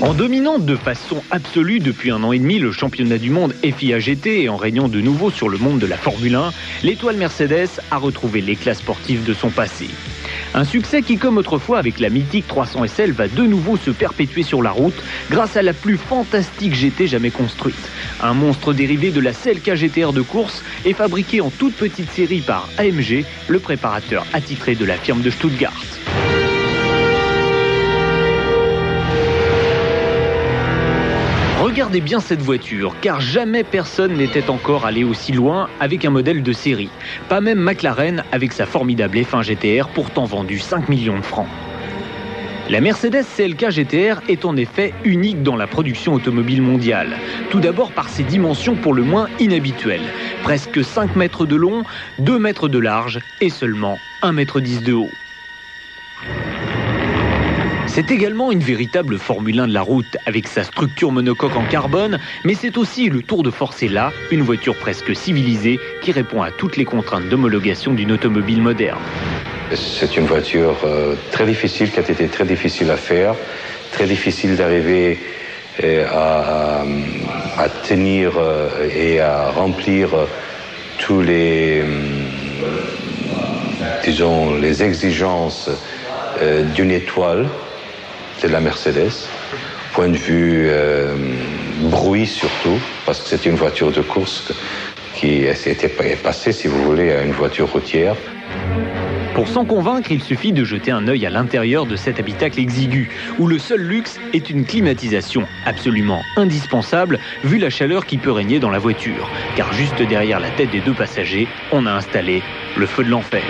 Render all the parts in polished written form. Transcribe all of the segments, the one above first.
En dominant de façon absolue depuis 1 an et demi le championnat du monde FIA GT et en régnant de nouveau sur le monde de la Formule 1, l'étoile Mercedes a retrouvé l'éclat sportif de son passé. Un succès qui, comme autrefois avec la mythique 300 SL, va de nouveau se perpétuer sur la route grâce à la plus fantastique GT jamais construite. Un monstre dérivé de la CLK GTR de course et fabriqué en toute petite série par AMG, le préparateur attitré de la firme de Stuttgart. Regardez bien cette voiture, car jamais personne n'était encore allé aussi loin avec un modèle de série. Pas même McLaren avec sa formidable F1 GTR, pourtant vendue 5 millions de francs. La Mercedes CLK GTR est en effet unique dans la production automobile mondiale. Tout d'abord par ses dimensions pour le moins inhabituelles. Presque 5 mètres de long, 2 mètres de large et seulement 1,10 mètre de haut. C'est également une véritable Formule 1 de la route avec sa structure monocoque en carbone, mais c'est aussi le tour de force est là, une voiture presque civilisée qui répond à toutes les contraintes d'homologation d'une automobile moderne. C'est une voiture très difficile, qui a été très difficile à faire, très difficile d'arriver à tenir et à remplir tous les, disons, les exigences d'une étoile de la Mercedes, point de vue bruit surtout, parce que c'est une voiture de course qui était passée, si vous voulez, à une voiture routière. Pour s'en convaincre, il suffit de jeter un œil à l'intérieur de cet habitacle exigu, où le seul luxe est une climatisation absolument indispensable, vu la chaleur qui peut régner dans la voiture. Car juste derrière la tête des 2 passagers, on a installé le feu de l'enfer.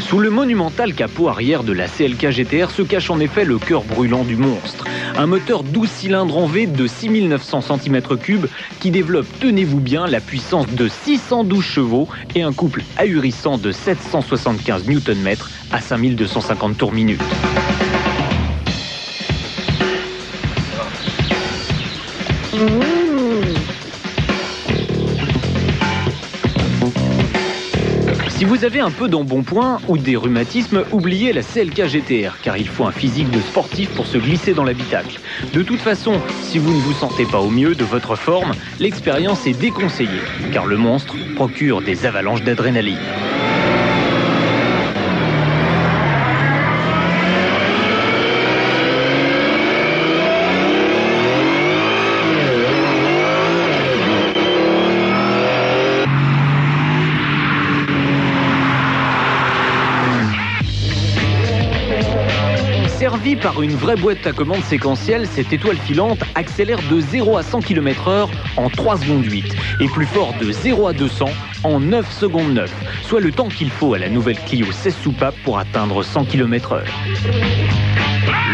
Sous le monumental capot arrière de la CLK GTR se cache en effet le cœur brûlant du monstre. Un moteur 12 cylindres en V de 6900 cm3 qui développe, tenez-vous bien, la puissance de 612 chevaux et un couple ahurissant de 775 Nm à 5250 tours minute. Si vous avez un peu d'embonpoint ou des rhumatismes, oubliez la CLK GTR, car il faut un physique de sportif pour se glisser dans l'habitacle. De toute façon, si vous ne vous sentez pas au mieux de votre forme, l'expérience est déconseillée, car le monstre procure des avalanches d'adrénaline. Servie par une vraie boîte à commande séquentielle, cette étoile filante accélère de 0 à 100 km/h en 3 secondes 8 et plus fort de 0 à 200 en 9 secondes 9, soit le temps qu'il faut à la nouvelle Clio 16 soupapes pour atteindre 100 km/h.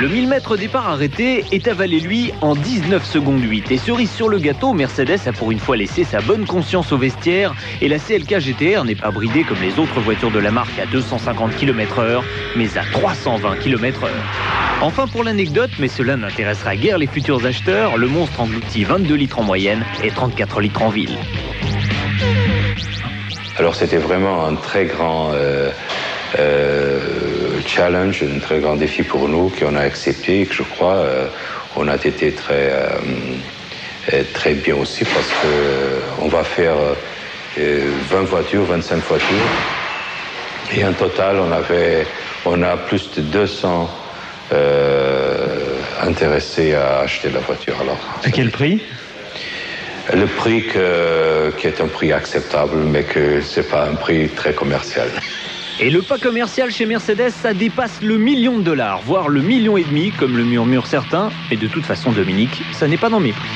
Le 1000 mètres départ arrêté est avalé lui en 19 secondes 8 et cerise sur le gâteau, Mercedes a pour une fois laissé sa bonne conscience au vestiaire et la CLK GTR n'est pas bridée comme les autres voitures de la marque à 250 km/h mais à 320 km/h. Enfin pour l'anecdote, mais cela n'intéressera guère les futurs acheteurs, le monstre engloutit 22 litres en moyenne et 34 litres en ville. Alors c'était vraiment un très grand challenge, un très grand défi pour nous qu'on a accepté et que je crois on a été très bien aussi parce qu'on va faire 20 voitures, 25 voitures et en total on a plus de 200 intéressés à acheter la voiture. Alors, à quel prix ? Le prix qui est un prix acceptable, mais que c'est pas un prix très commercial. Et le pas commercial chez Mercedes, ça dépasse le $1 million, voire le $1,5 million, comme le murmurent certains. Mais de toute façon, Dominique, ça n'est pas dans mes prix.